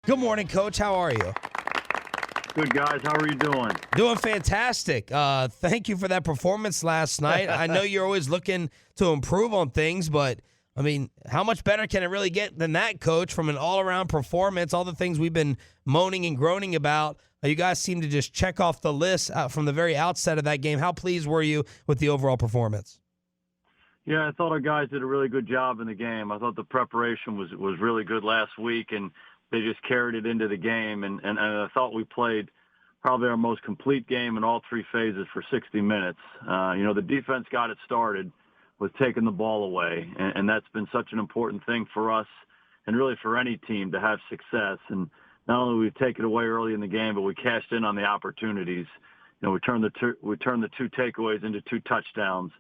Good morning, Coach. How are you? Good, guys. How are you doing? Doing fantastic. Thank you for that performance last night. I know you're always looking to improve on things, but, I mean, how much better can it really get than that, Coach, from an all-around performance, all the things we've been moaning and groaning about? You guys seem to just check off the list from the very outset of that game. How pleased were you with the overall performance? Yeah, I thought our guys did a really good job in the game. I thought the preparation was really good last week, and they just carried it into the game. And I thought we played probably our most complete game in all three phases for 60 minutes. The defense got it started with taking the ball away, and that's been such an important thing for us and really for any team to have success. And not only we take it away early in the game, but we cashed in on the opportunities. We turned the two takeaways into two touchdowns.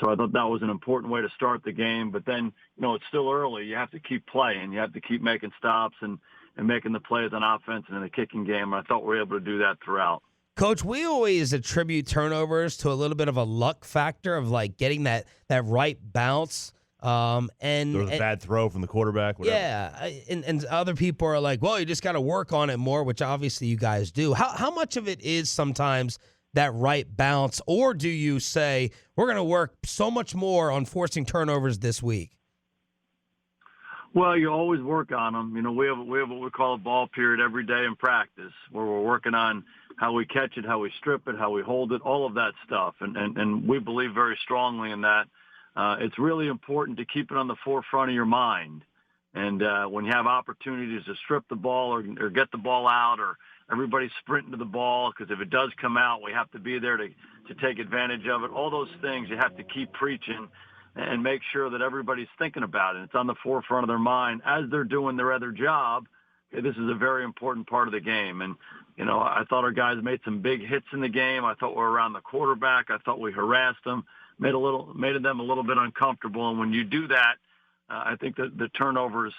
So I thought that was an important way to start the game. But then, it's still early. You have to keep playing. You have to keep making stops and making the plays on offense and in the kicking game. And I thought we were able to do that throughout. Coach, we always attribute turnovers to a little bit of a luck factor of like getting that right bounce. There was a bad throw from the quarterback. Whatever. Yeah, and other people are like, well, you just got to work on it more, which obviously you guys do. How much of it is sometimes that right bounce, or do you say we're going to work so much more on forcing turnovers this week? Well, you always work on them. We have what we call a ball period every day in practice, where we're working on how we catch it, how we strip it, how we hold it, all of that stuff, and we believe very strongly in that. It's really important to keep it on the forefront of your mind. And when you have opportunities to strip the ball or get the ball out, or everybody's sprinting to the ball, because if it does come out, we have to be there to take advantage of it. All those things you have to keep preaching and make sure that everybody's thinking about it. It's on the forefront of their mind as they're doing their other job. This is a very important part of the game. And, I thought our guys made some big hits in the game. I thought we were around the quarterback. I thought we harassed them, made them a little bit uncomfortable. And when you do that, I think that the turnovers,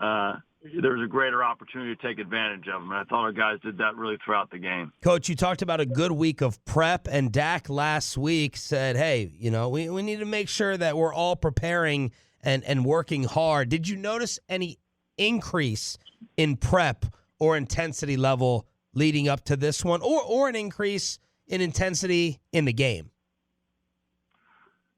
there's a greater opportunity to take advantage of them. And I thought our guys did that really throughout the game. Coach, you talked about a good week of prep, and Dak last week said, hey, we need to make sure that we're all preparing and working hard. Did you notice any increase in prep or intensity level leading up to this one, or an increase in intensity in the game?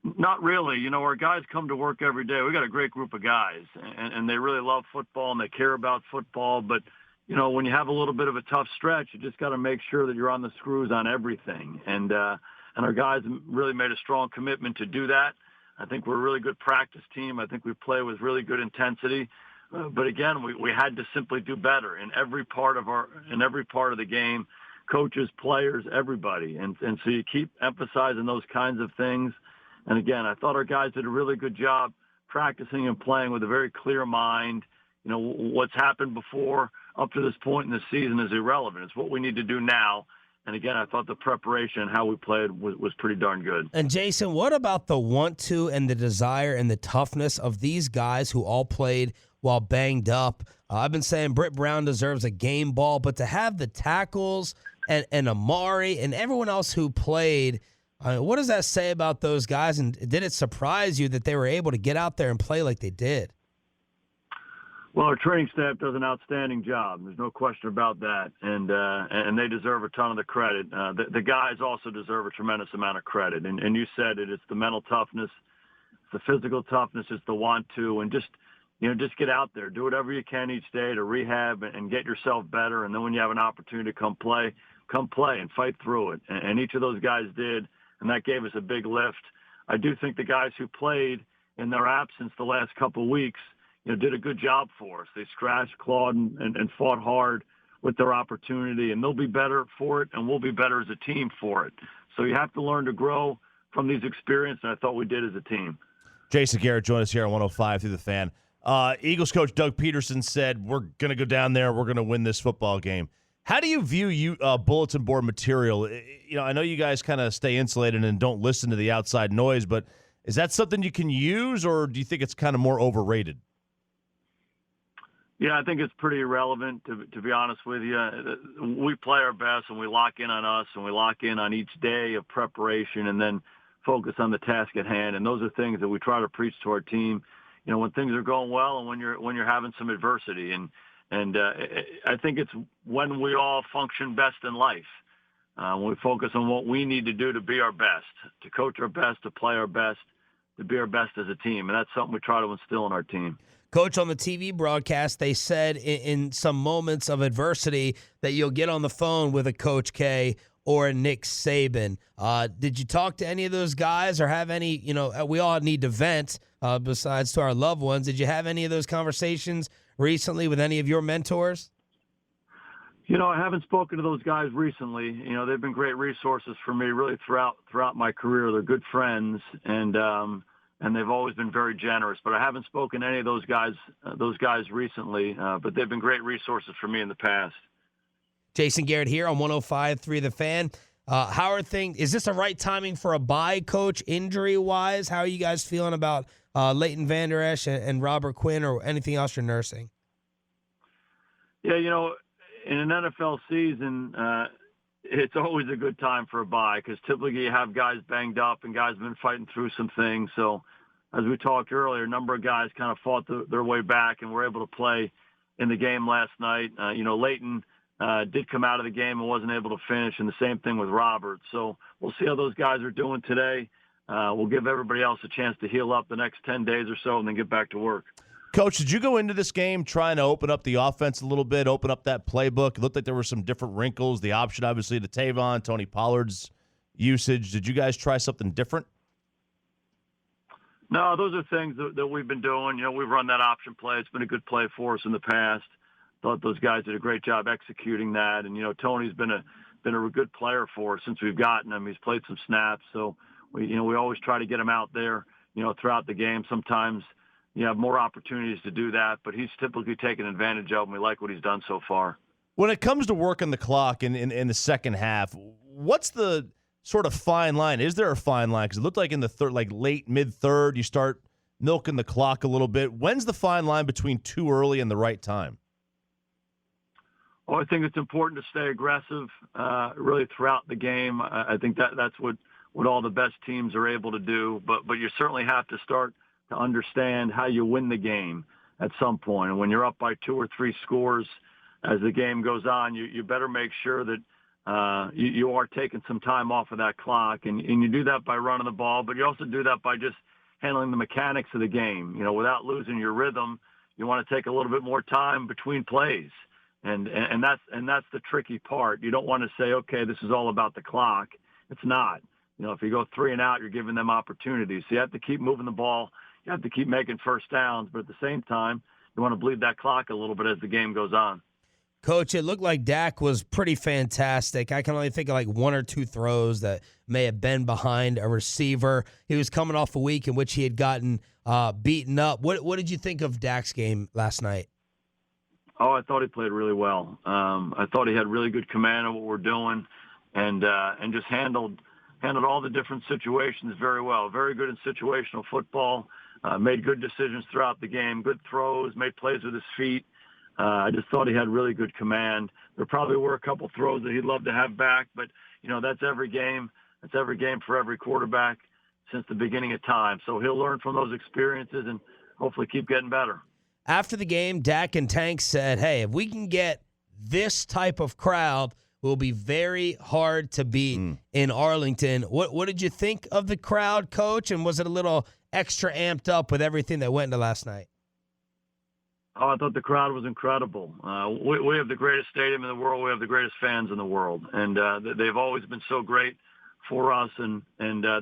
Not really. Our guys come to work every day. We got a great group of guys, and they really love football and they care about football. But, when you have a little bit of a tough stretch, you just got to make sure that you're on the screws on everything. And our guys really made a strong commitment to do that. I think we're a really good practice team. I think we play with really good intensity. But again, we had to simply do better in every part of the game, coaches, players, everybody. And so you keep emphasizing those kinds of things. And again, I thought our guys did a really good job practicing and playing with a very clear mind. What's happened before up to this point in the season is irrelevant. It's what we need to do now. And again, I thought the preparation and how we played was pretty darn good. And Jason, what about the want to and the desire and the toughness of these guys who all played while banged up? I've been saying Britt Brown deserves a game ball, but to have the tackles and Amari and everyone else who played, what does that say about those guys? And did it surprise you that they were able to get out there and play like they did? Well, our training staff does an outstanding job. There's no question about that, and they deserve a ton of the credit. The guys also deserve a tremendous amount of credit. And you said it. It's the mental toughness, it's the physical toughness, it's the want to, and just get out there, do whatever you can each day to rehab and get yourself better. And then when you have an opportunity to come play and fight through it. And each of those guys did, and that gave us a big lift. I do think the guys who played in their absence the last couple of weeks, did a good job for us. They scratched, clawed, and fought hard with their opportunity, and they'll be better for it, and we'll be better as a team for it. So you have to learn to grow from these experiences, and I thought we did as a team. Jason Garrett joined us here on 105 through the Fan. Eagles coach Doug Peterson said, we're going to go down there, we're going to win this football game. How do you view bulletin board material? I know you guys kind of stay insulated and don't listen to the outside noise, but is that something you can use, or do you think it's kind of more overrated? Yeah, I think it's pretty irrelevant, to be honest with you. We play our best, and we lock in on us, and we lock in on each day of preparation, and then focus on the task at hand. And those are things that we try to preach to our team, when things are going well and when you're having some adversity. And And I think it's when we all function best in life. When we focus on what we need to do to be our best, to coach our best, to play our best, to be our best as a team. And that's something we try to instill in our team. Coach, on the TV broadcast, they said in some moments of adversity that you'll get on the phone with a Coach K or a Nick Saban. Did you talk to any of those guys or have any, we all need to vent besides to our loved ones. Did you have any of those conversations recently with any of your mentors? I haven't spoken to those guys recently. They've been great resources for me really throughout my career. They're good friends, and they've always been very generous. But I haven't spoken to any of those guys recently. But they've been great resources for me in the past. Jason Garrett here on 105.3 The Fan. How are things? Is this the right timing for a bye, Coach, injury-wise? How are you guys feeling about Leighton Vander Esch and Robert Quinn or anything else you're nursing? Yeah, in an NFL season, it's always a good time for a bye because typically you have guys banged up and guys have been fighting through some things. So as we talked earlier, a number of guys kind of fought their way back and were able to play in the game last night. Leighton did come out of the game and wasn't able to finish, and the same thing with Robert. So we'll see how those guys are doing today. We'll give everybody else a chance to heal up the next 10 days or so and then get back to work. Coach, did you go into this game trying to open up the offense a little bit, open up that playbook? It looked like there were some different wrinkles. The option, obviously, to Tavon, Tony Pollard's usage. Did you guys try something different? No, those are things that we've been doing. We've run that option play. It's been a good play for us in the past. Thought those guys did a great job executing that. And, Tony's been a good player for us since we've gotten him. He's played some snaps. So, we always try to get him out there, throughout the game. Sometimes you have more opportunities to do that, but he's typically taken advantage of them. We like what he's done so far. When it comes to working the clock in the second half, what's the sort of fine line? Is there a fine line? Because it looked like in the third, like late, mid-third, you start milking the clock a little bit. When's the fine line between too early and the right time? Well, I think it's important to stay aggressive really throughout the game. I think that's what all the best teams are able to do. But you certainly have to start to understand how you win the game at some point. And when you're up by 2 or 3 scores as the game goes on, you better make sure that you are taking some time off of that clock. And you do that by running the ball, but you also do that by just handling the mechanics of the game. Without losing your rhythm, you want to take a little bit more time between plays. And that's the tricky part. You don't want to say, okay, this is all about the clock. It's not. If you go 3 and out, you're giving them opportunities. So you have to keep moving the ball. You have to keep making first downs, but at the same time, you want to bleed that clock a little bit as the game goes on. Coach, it looked like Dak was pretty fantastic. I can only think of like 1 or 2 throws that may have been behind a receiver. He was coming off a week in which he had gotten beaten up. What did you think of Dak's game last night? Oh, I thought he played really well. I thought he had really good command of what we're doing and just handled all the different situations very well. Very good in situational football. Made good decisions throughout the game, good throws, made plays with his feet. I just thought he had really good command. There probably were a couple throws that he'd love to have back, but, that's every game. That's every game for every quarterback since the beginning of time. So he'll learn from those experiences and hopefully keep getting better. After the game, Dak and Tank said, hey, if we can get this type of crowd, will be very hard to beat in Arlington. What did you think of the crowd, Coach? And was it a little extra amped up with everything that went into last night? Oh, I thought the crowd was incredible. We have the greatest stadium in the world. We have the greatest fans in the world. And they've always been so great for us. And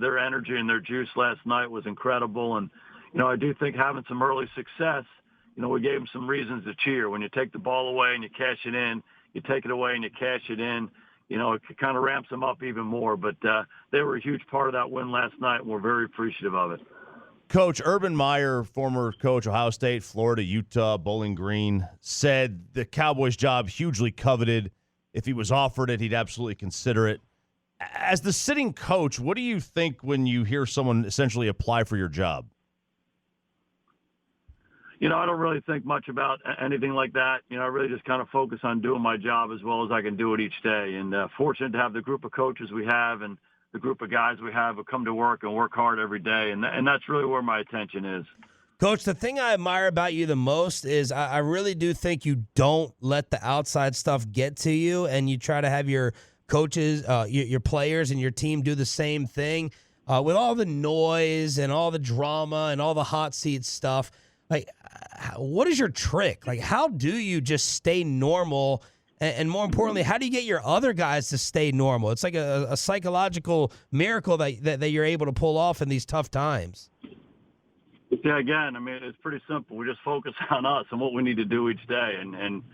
their energy and their juice last night was incredible. And, I do think having some early success, we gave them some reasons to cheer. When you take the ball away and you cash it in, you take it away and you cash it in, it kind of ramps them up even more. But they were a huge part of that win last night, and we're very appreciative of it. Coach Urban Meyer, former coach, Ohio State, Florida, Utah, Bowling Green, said the Cowboys job hugely coveted. If he was offered it, he'd absolutely consider it. As the sitting coach, what do you think when you hear someone essentially apply for your job? I don't really think much about anything like that. I really just kind of focus on doing my job as well as I can do it each day. And fortunate to have the group of coaches we have and the group of guys we have who come to work and work hard every day. And that's really where my attention is. Coach, the thing I admire about you the most is I really do think you don't let the outside stuff get to you, and you try to have your coaches, your players, and your team do the same thing. With all the noise and all the drama and all the hot seat stuff, like, what is your trick? Like, how do you just stay normal? And more importantly, how do you get your other guys to stay normal? It's like a psychological miracle that you're able to pull off in these tough times. Yeah, again, I mean, it's pretty simple. We just focus on us and what we need to do each day. And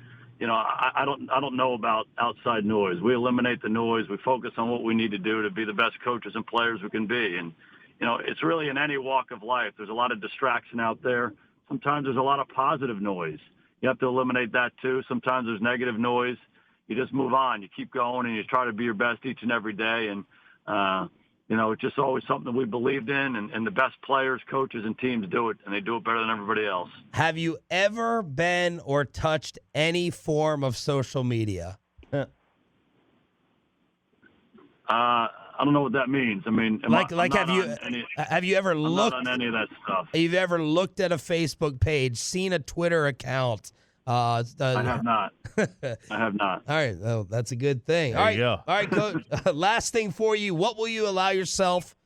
you know, I don't know about outside noise. We eliminate the noise. We focus on what we need to do to be the best coaches and players we can be. And, you know, it's really in any walk of life. There's a lot of distraction out there. Sometimes there's a lot of positive noise. You have to eliminate that too. Sometimes there's negative noise. You just move on. You keep going and you try to be your best each and every day. And, you know, it's just always something that we believed in, and the best players, coaches, and teams do it, and they do it better than everybody else. Have you ever been or touched any form of social media? I don't know what that means. I mean, have you ever looked on any of that stuff? Have you ever looked at a Facebook page, seen a Twitter account? I have not. I have not. All right, well, that's a good thing. There you go. All right, Coach. Last thing for you: what will you allow yourself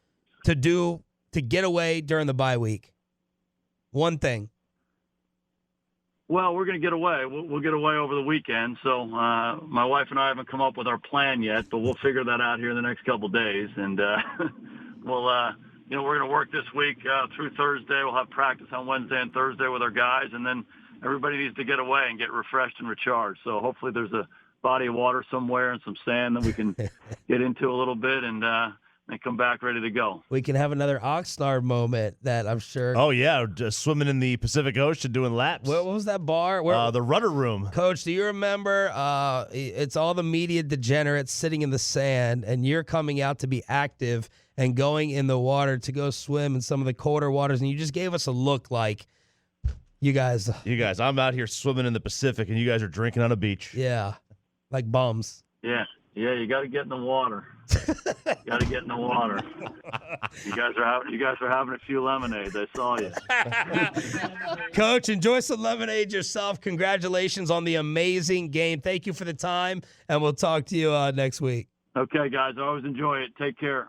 to do to get away during the bye week? One thing. Well, we're going to get away. We'll get away over the weekend. So my wife and I haven't come up with our plan yet, but we'll figure that out here in the next couple of days. And we'll, you know, we're going to work this week through Thursday. We'll have practice on Wednesday and Thursday with our guys, and then everybody needs to get away and get refreshed and recharged. So hopefully there's a body of water somewhere and some sand that we can get into a little bit and come back ready to go. We can have another Oxnard moment that I'm sure. Oh, yeah, just swimming in the Pacific Ocean doing laps. What was that bar? The Rudder Room. Coach, do you remember it's all the media degenerates sitting in the sand, and you're coming out to be active and going in the water to go swim in some of the colder waters, and you just gave us a look like, You guys, I'm out here swimming in the Pacific, and you guys are drinking on a beach. Yeah, like bums. Yeah, you got to get in the water. You got to get in the water. You guys are having a few lemonades. I saw you. Coach, enjoy some lemonade yourself. Congratulations on the amazing game. Thank you for the time, and we'll talk to you next week. Okay, guys. I always enjoy it. Take care.